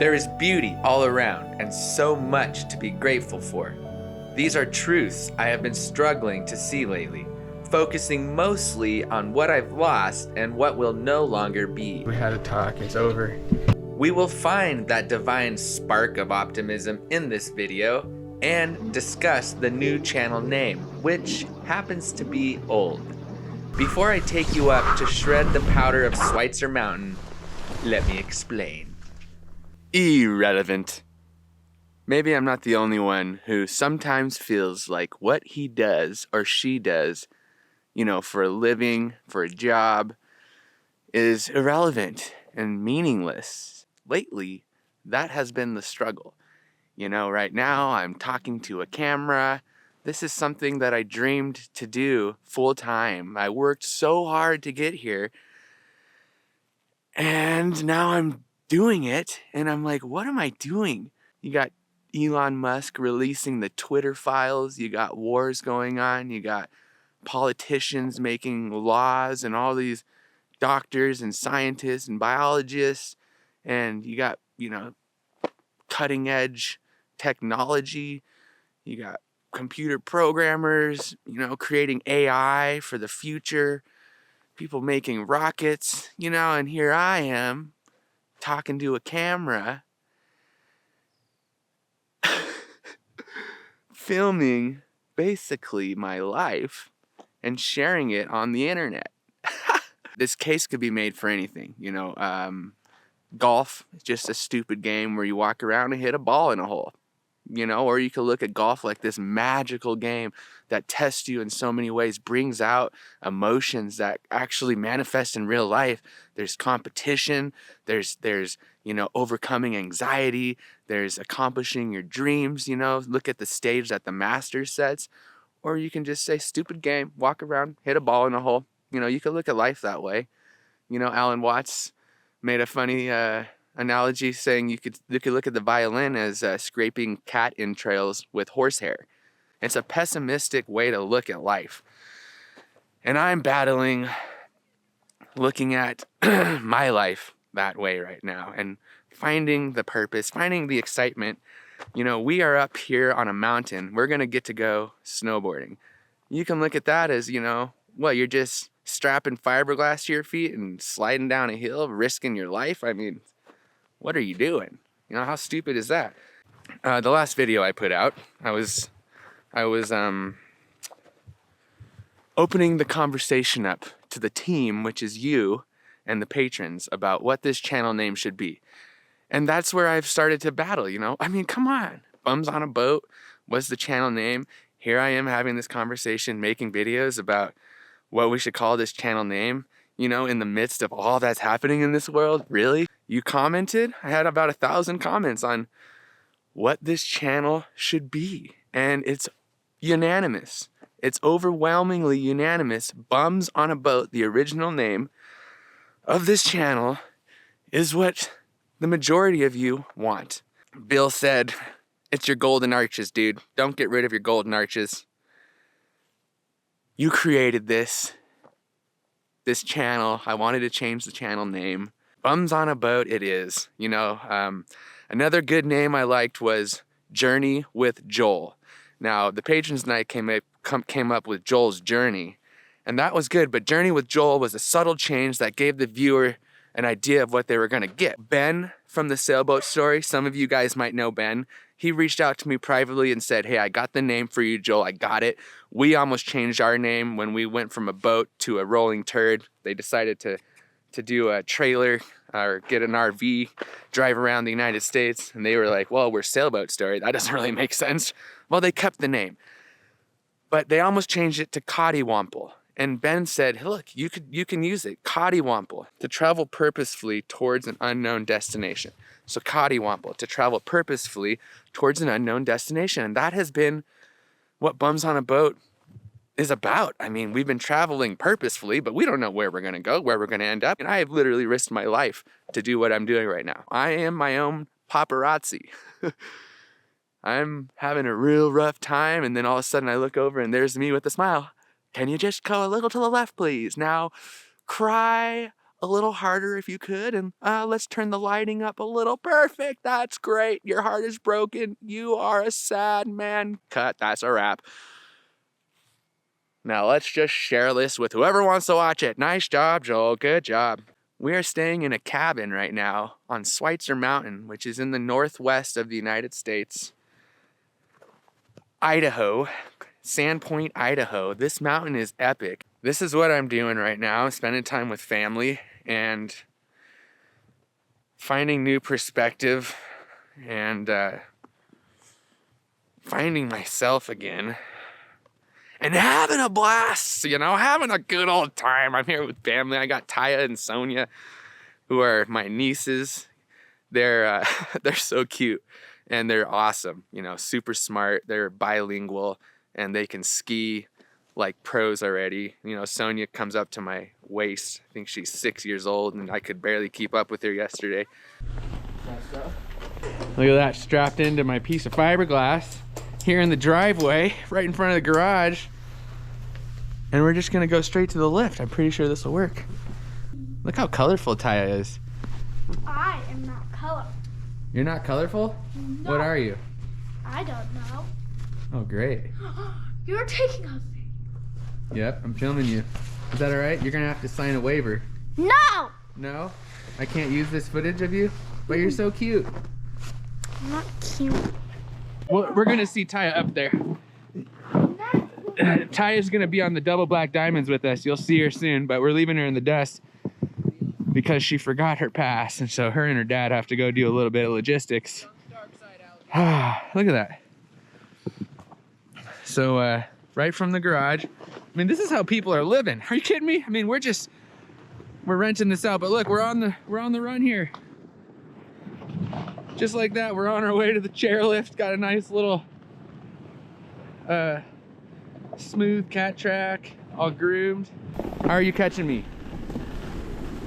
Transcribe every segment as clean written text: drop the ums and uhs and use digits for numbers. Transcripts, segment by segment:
There is beauty all around and so much to be grateful for. These are truths I have been struggling to see lately, focusing mostly on what I've lost and what will no longer be. We had a talk, it's over. We will find that divine spark of optimism in this video and discuss the new channel name, which happens to be old. Before I take you up to shred the powder of Schweitzer Mountain, let me explain. Irrelevant. Maybe I'm not the only one who sometimes feels like what he does or she does, for a living, for a job, is irrelevant and meaningless. Lately, that has been the struggle. Right now I'm talking to a camera. This is something that I dreamed to do full time. I worked so hard to get here. And now I'm doing it. And I'm like, what am I doing? You got Elon Musk releasing the Twitter files. You got wars going on. You got politicians making laws and all these doctors and scientists and biologists. And you got, cutting edge technology. You got computer programmers, creating AI for the future, people making rockets, and here I am talking to a camera, filming basically my life and sharing it on the internet. This case could be made for anything, golf is just a stupid game where you walk around and hit a ball in a hole. Or you could look at golf like this magical game that tests you in so many ways, brings out emotions that actually manifest in real life. There's competition, there's overcoming anxiety, there's accomplishing your dreams, look at the stage that the Masters sets. Or you can just say, stupid game, walk around, hit a ball in a hole. You could look at life that way. Alan Watts made a funny analogy saying you could look at the violin as scraping cat entrails with horsehair. It's a pessimistic way to look at life. And I'm battling looking at my life that way right now and finding the purpose, finding the excitement. We are up here on a mountain. We're going to get to go snowboarding. You can look at that as, you're just strapping fiberglass to your feet and sliding down a hill, risking your life. I mean, what are you doing? How stupid is that? The last video I put out, I was opening the conversation up to the team, which is you and the patrons, about what this channel name should be. And that's where I've started to battle, I mean, come on. Bums on a Boat was the channel name. Here I am having this conversation, making videos about what we should call this channel name, in the midst of all that's happening in this world. Really? You commented? I had about 1,000 comments on what this channel should be. And it's unanimous. It's overwhelmingly unanimous. Bums on a Boat, the original name of this channel, is what the majority of you want. Bill said, it's your golden arches, dude. Don't get rid of your golden arches. You created this channel. I wanted to change the channel name. Bums on a Boat it is. Another good name I liked was Journey with Joel. Now, the patrons and I came up with Joel's Journey, and that was good, but Journey with Joel was a subtle change that gave the viewer an idea of what they were going to get. Ben from the sailboat story, some of you guys might know Ben. He reached out to me privately and said, hey, I got the name for you, Joel. I got it. We almost changed our name when we went from a boat to a rolling turd. They decided to do a trailer or get an RV, drive around the United States. And they were like, well, we're Sailboat Story. That doesn't really make sense. Well, they kept the name. But they almost changed it to Cottywomple. And Ben said, hey, look, you can use it, Cottywomple, to travel purposefully towards an unknown destination. So Cottywomple, to travel purposefully towards an unknown destination. And that has been what Bums on a Boat is about. I mean, we've been traveling purposefully, but we don't know where we're going to go, where we're going to end up. And I have literally risked my life to do what I'm doing right now. I am my own paparazzi. I'm having a real rough time. And then all of a sudden I look over and there's me with a smile. Can you just go a little to the left, please? Now, cry a little harder if you could, and let's turn the lighting up a little. Perfect, that's great. Your heart is broken. You are a sad man. Cut, that's a wrap. Now let's just share this with whoever wants to watch it. Nice job, Joel, good job. We are staying in a cabin right now on Schweitzer Mountain, which is in the northwest of the United States. Idaho, Sandpoint, Idaho. This mountain is epic. This is what I'm doing right now, spending time with family and finding new perspective and finding myself again and having a blast, you know, having a good old time. I'm here with family. I got Taya and Sonia, who are my nieces. They're so cute and they're awesome, you know, super smart. They're bilingual and they can ski like pros already. You know, Sonia comes up to my waist. I think she's 6 years old and I could barely keep up with her yesterday. Look at that, strapped into my piece of fiberglass here in the driveway, right in front of the garage. And we're just gonna go straight to the lift. I'm pretty sure this will work. Look how colorful Taya is. I am not colorful. You're not colorful? No. What are you? I don't know. Oh, great. You're taking a thing. Yep, I'm filming you. Is that all right? You're gonna have to sign a waiver. No! No? I can't use this footage of you? But you're so cute. I'm not cute. Well, we're gonna see Taya up there. Taya's gonna be on the double black diamonds with us. You'll see her soon, but we're leaving her in the dust because she forgot her pass, and so her and her dad have to go do a little bit of logistics. Look at that. So right from the garage. I mean, this is how people are living. Are you kidding me? I mean, we're renting this out, but look, we're on the run here. Just like that, we're on our way to the chairlift. Got a nice little smooth cat track, all groomed. How are you catching me?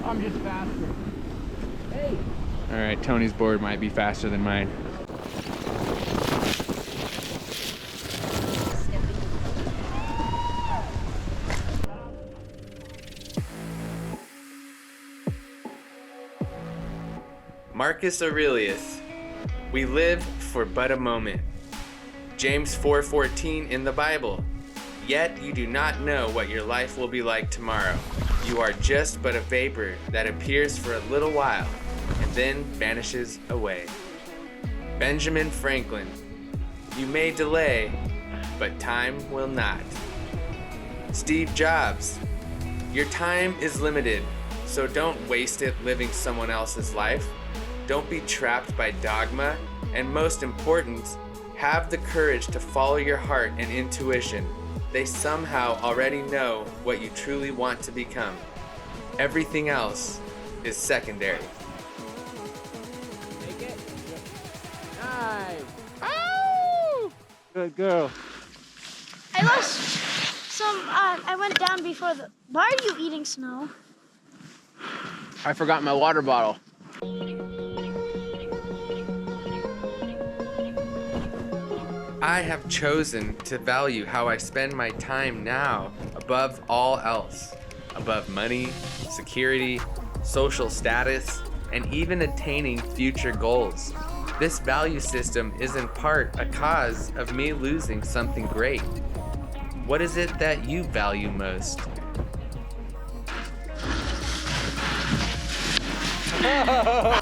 I'm just faster. Hey! All right, Tony's board might be faster than mine. Marcus Aurelius, we live for but a moment. James 4:14 in the Bible, yet you do not know what your life will be like tomorrow. You are just but a vapor that appears for a little while and then vanishes away. Benjamin Franklin, you may delay, but time will not. Steve Jobs, your time is limited, so don't waste it living someone else's life. Don't be trapped by dogma, and most important, have the courage to follow your heart and intuition. They somehow already know what you truly want to become. Everything else is secondary. Take it. Nice. Oh! Good girl. I lost some, I went down before the... Why are you eating snow? I forgot my water bottle. I have chosen to value how I spend my time now above all else, above money, security, social status, and even attaining future goals. This value system is in part a cause of me losing something great. What is it that you value most? Yeah.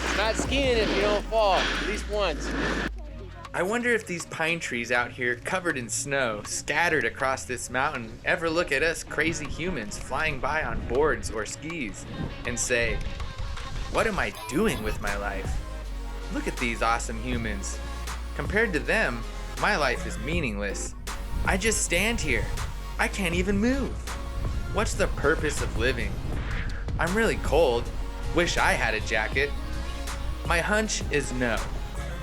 It's not skiing if you don't fall, at least once. I wonder if these pine trees out here covered in snow, scattered across this mountain, ever look at us crazy humans flying by on boards or skis and say, what am I doing with my life? Look at these awesome humans. Compared to them, my life is meaningless. I just stand here. I can't even move. What's the purpose of living? I'm really cold. Wish I had a jacket. My hunch is no.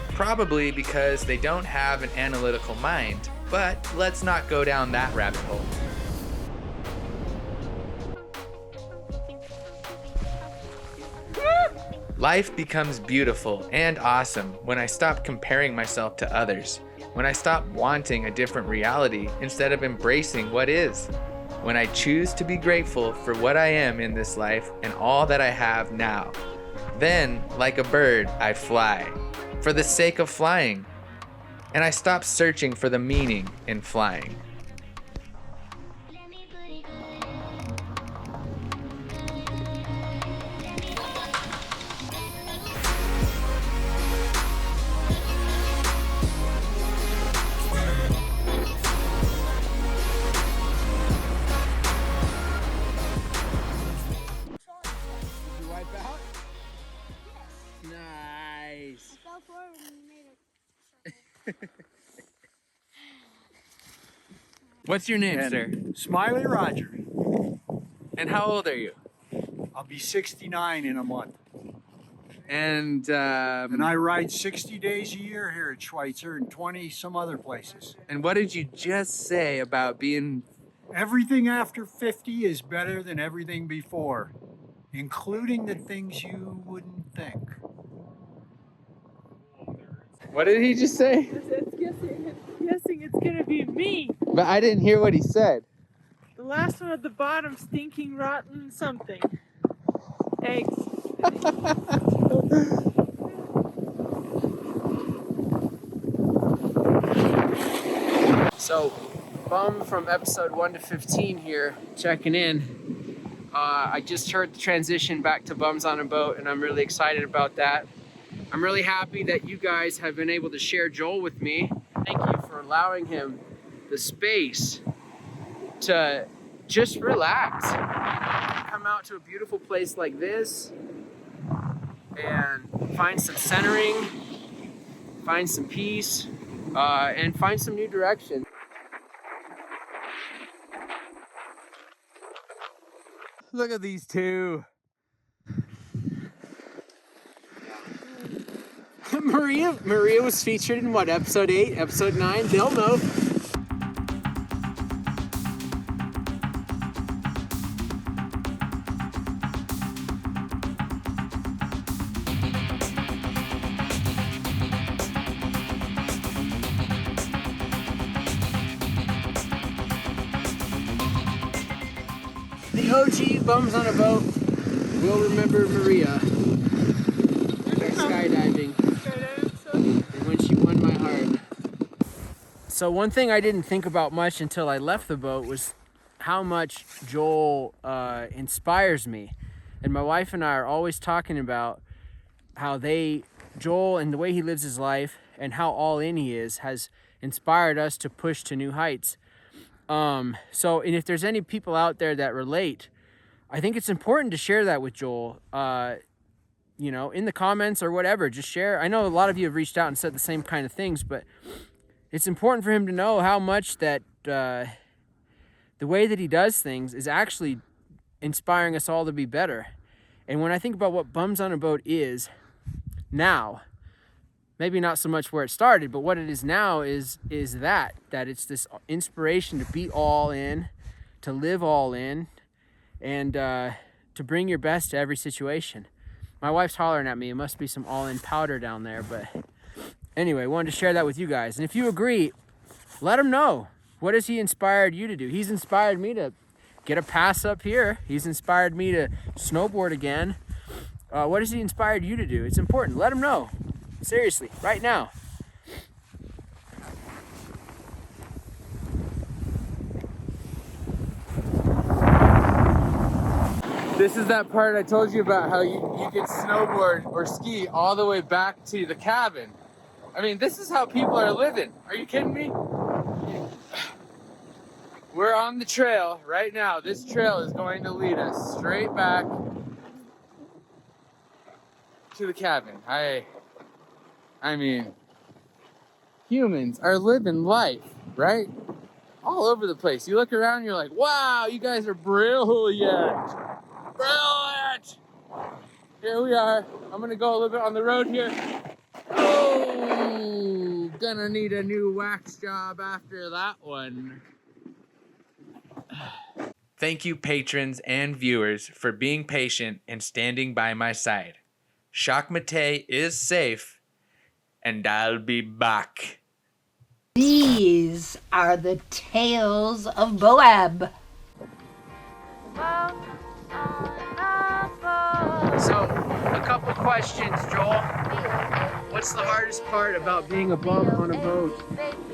Probably because they don't have an analytical mind, but let's not go down that rabbit hole. Life becomes beautiful and awesome when I stop comparing myself to others, when I stop wanting a different reality instead of embracing what is. when I choose to be grateful for what I am in this life and all that I have now. Then, like a bird, I fly, for the sake of flying, and I stop searching for the meaning in flying. Nice. I fell forward and you made it. What's your name, sir? Smiley Roger. And how old are you? I'll be 69 in a month. And And I ride 60 days a year here at Schweitzer and 20 some other places. and what did you just say about being... Everything after 50 is better than everything before, including the things you wouldn't think. What did he just say? It's guessing it's gonna be me. But I didn't hear what he said. The last one at the bottom, stinking rotten something. Eggs. So, Bum from episode 1 to 15 here, checking in. I just heard the transition back to Bums on a Boat, and I'm really excited about that. I'm really happy that you guys have been able to share Joel with me. Thank you for allowing him the space to just relax. Come out to a beautiful place like this and find some centering, find some peace, and find some new direction. Look at these two. Maria was featured in what, episode 8, episode 9? They'll know. The OG Bums on a Boat will remember Maria. Their skydiving. And when she won my heart. So one thing I didn't think about much until I left the boat was how much Joel inspires me. And my wife and I are always talking about how Joel and the way he lives his life and how all in he is has inspired us to push to new heights. And if there's any people out there that relate, I think it's important to share that with Joel. You know, in the comments or whatever, just share. I know a lot of you have reached out and said the same kind of things, but it's important for him to know how much that the way that he does things is actually inspiring us all to be better. And when I think about what Bums on a Boat is now, maybe not so much where it started, but what it is now is that it's this inspiration to be all in, to live all in, and to bring your best to every situation. My wife's hollering at me. It must be some all-in powder down there, but anyway, wanted to share that with you guys. And if you agree, let him know. What has he inspired you to do? He's inspired me to get a pass up here. He's inspired me to snowboard again. What has he inspired you to do? It's important. Let him know. Seriously, right now. This is that part I told you about, how you can snowboard or ski all the way back to the cabin. I mean, this is how people are living. Are you kidding me? We're on the trail right now. This trail is going to lead us straight back to the cabin. I mean, humans are living life, right? All over the place. You look around, you're like, wow, you guys are brilliant. Brilliant! Here we are. I'm gonna go a little bit on the road here. Oh, gonna need a new wax job after that one. Thank you, patrons and viewers, for being patient and standing by my side. Jacques Mate is safe, and I'll be back. These are the tales of BOAB. So, a couple questions, Joel. What's the hardest part about being a bum on a boat?